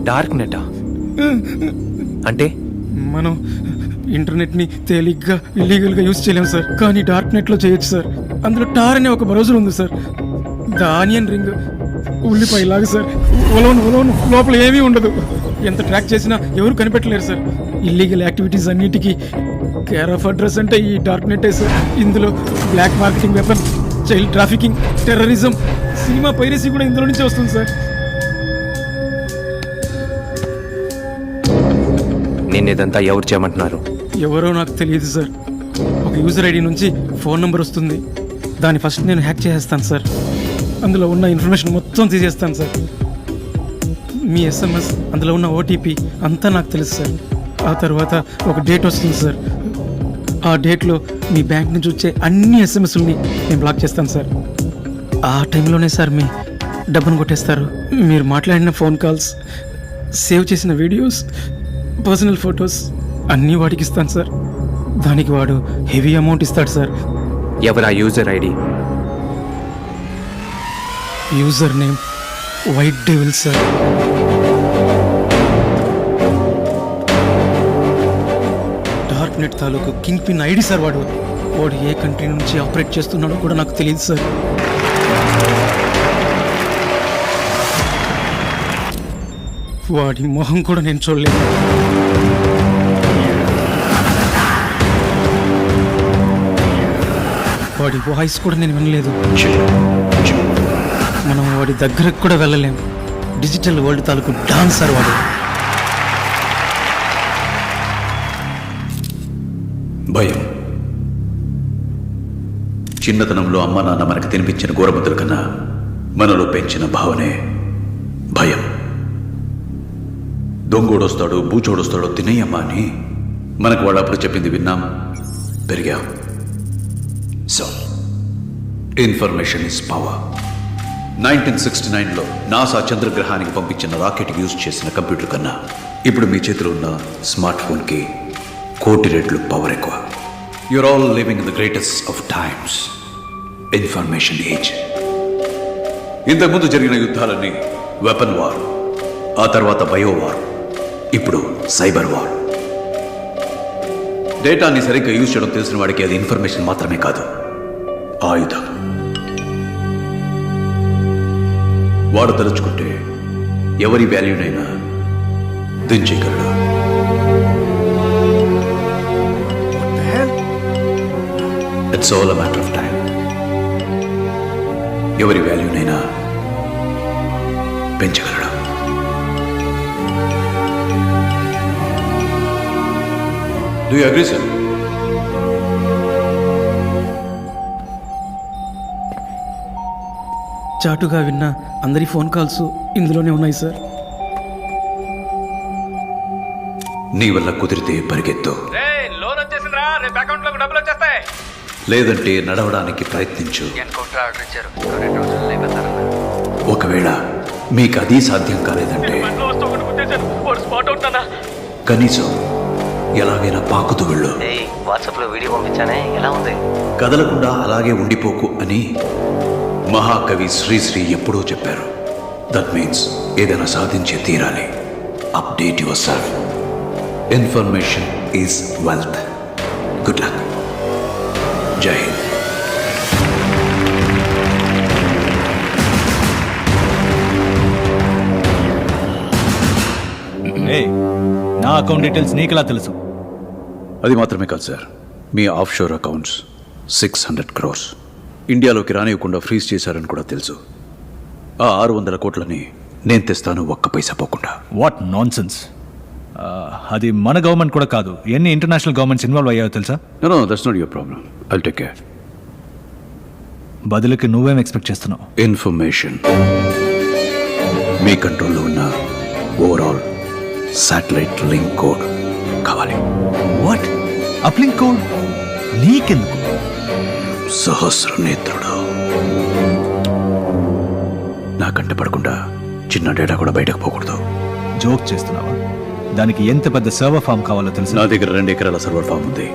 Dark నెటా అంటే? మనం ఇంటర్నెట్ని తేలిగ్గా ఇల్లీగల్గా యూజ్ చేయలేము సార్, కానీ డార్క్ నెట్లో చేయొచ్చు సార్. అందులో టార్ అనే ఒక బ్రౌజర్ ఉంది సార్. ద ఆనియన్ రింగ్ ఉల్లిపాయలాగా సార్. ఉలవను లోపల ఏమీ ఉండదు. ఎంత ట్రాక్ చేసినా ఎవరు కనిపెట్టలేరు సార్. ఇల్లీగల్ యాక్టివిటీస్ అన్నిటికీ కేర్ ఆఫ్ అడ్రస్ అంటే ఈ డార్క్ నెట్టే సార్. ఇందులో black marketing, weapon, child trafficking, terrorism, cinema piracy కూడా ఇందులో నుంచే వస్తుంది సార్. నేను ఇదంతా ఎవరు చేయమంటున్నారు? ఎవరో నాకు తెలియదు సార్. ఒక యూజర్ ఐడి నుంచి ఫోన్ నెంబర్ వస్తుంది. దాన్ని ఫస్ట్ నేను హ్యాక్ చేసేస్తాను సార్. అందులో ఉన్న ఇన్ఫర్మేషన్ మొత్తం తీసేస్తాను సార్. మీ SMS, అందులో ఉన్న OTP అంతా నాకు తెలుసు సార్. ఆ తర్వాత ఒక డేట్ వస్తుంది సార్. ఆ డేట్లో మీ బ్యాంక్ నుంచి వచ్చే అన్ని SMSని నేను బ్లాక్ చేస్తాను సార్. ఆ టైంలోనే సార్ మీ డబ్బును కొట్టేస్తారు. మీరు మాట్లాడిన ఫోన్ కాల్స్, సేవ్ చేసిన వీడియోస్, పర్సనల్ ఫొటోస్ అన్నీ వాడికి ఇస్తాను సార్. దానికి వాడు హెవీ అమౌంట్ ఇస్తాడు సార్. ఎవరా user ID? User name white devil sir. Dark net తాలూకు కింగ్ పిన్ ఐడి సార్. వాడు ఏ కంట్రీ నుంచి ఆపరేట్ చేస్తున్నాడో కూడా నాకు తెలియదు సార్. వాడి మొహం కూడా నేను చూడలేదు. వాడి వాయిస్ కూడా నేను వినలేదు. మనం వాడి దగ్గరకు కూడా వెళ్ళలేం. డిజిటల్ వరల్డ్ తాలూకు డాన్సర్ వాడు. భయం. చిన్నతనంలో అమ్మ నాన్న మనకు తినిపించిన గోరముద్దల కన్నా మనలో పెంచిన భావనే భయం. దొంగోడొస్తాడో బూచోడొస్తాడో తినేయమ్మా అని మనకు వాళ్ళు అప్పుడు చెప్పింది విన్నాం, పెరిగాం. So information is power. 1969లో నాసా చంద్రగ్రహానికి పంపించిన రాకెట్ యూజ్ చేసిన కంప్యూటర్ కన్నా ఇప్పుడు మీ చేతిలో ఉన్న స్మార్ట్ ఫోన్కి 1,000,000 రెట్లు పవర్ ఎక్కువ. You're all living in the greatest of times, information age. ఇంతకుముందు జరిగిన యుద్ధాలన్నీ వెపన్ వార్, ఆ తర్వాత బయో వార్, ఇప్పుడు సైబర్ వార్. డేటాని సరిగ్గా యూజ్ చేయడం తెలిసిన వాడికి అది ఇన్ఫర్మేషన్ మాత్రమే కాదు, ఆయుధం. వాడు తలుచుకుంటే ఎవరి వాల్యూనైనా దించేయగలడు. It's all a matter of time. ఎవరి వాల్యూనైనా పెంచగలడు. Do you agree, sir? చాటుగా విన్న అందరి ఫోన్ కాల్స్ ఇందులోనే ఉన్నాయి సార్. నీ వల్ల కుదిరితే పరిగెత్తు, లోన్ వచ్చేసిందిరా, రేపు అకౌంట్ లోకి డబ్బులు వచ్చేస్తాయి. లేదంటే నడవడానికి ప్రయత్నించు. ఎన్కౌంటర్ ఆర్డర్ ఇచ్చారు, 2 రోజులు లేకపోతారన్న. ఒకవేళ మీకు అది సాధ్యం కాలేదంటే స్పాట్ అవుతానా? కనీసం ఎలాగైనా పాకుతూ వెళ్ళు. వాట్సాప్ లో వీడియో పంపించానే, ఎలా ఉంది? కదలకుండా అలాగే ఉండిపోకు అని మహాకవి శ్రీశ్రీ ఎప్పుడూ చెప్పారు. దట్ మీన్స్ ఏదైనా సాధించే తీరాలి. Update your self. Information is wealth. Good luck. జై హింద్. నా అకౌంట్ డీటెయిల్స్ నీకెలా తెలుసు? అది మాత్రమే కాదు sir, me of sure accounts 600 crores ఇండియాలోకి రానివ్వకుండా ఫ్రీజ్ చేశారని కూడా తెలుసు. ఆ 600 కోట్లని నేను తెస్తాను, ఒక్క పైసా పోకుండా. What non sense. అది మన గవర్నమెంట్ కూడా కాదు, ఎన్ని ఇంటర్నేషనల్ గవర్నమెంట్స్ ఇన్వాల్వ్ అయ్యాయో తెలుసా? No, that's not your problem. I'll take care. బదులుకి నువ్వేం ఎక్స్పెక్ట్ చేస్తున్నావు? ఇన్ఫర్మేషన్. మీ కంట్రోల్లో ఉన్న ఓవరాల్ శాటిలైట్ లింక్ కోడ్ కావాలి. వాట్? అప్లింక్ కోడ్ నీకెందుకు? సహస్రనేత్రుడు నా కంట పడకుండా చిన్న డేటా కూడా బయటకు పోకూడదు. జోక్ చేస్తున్నావా? దానికి ఎంత పెద్ద సర్వర్ ఫామ్ కావాలో తెలుసు? నా దగ్గర 2 ఎకరాల సర్వర్ ఫామ్ ఉంది.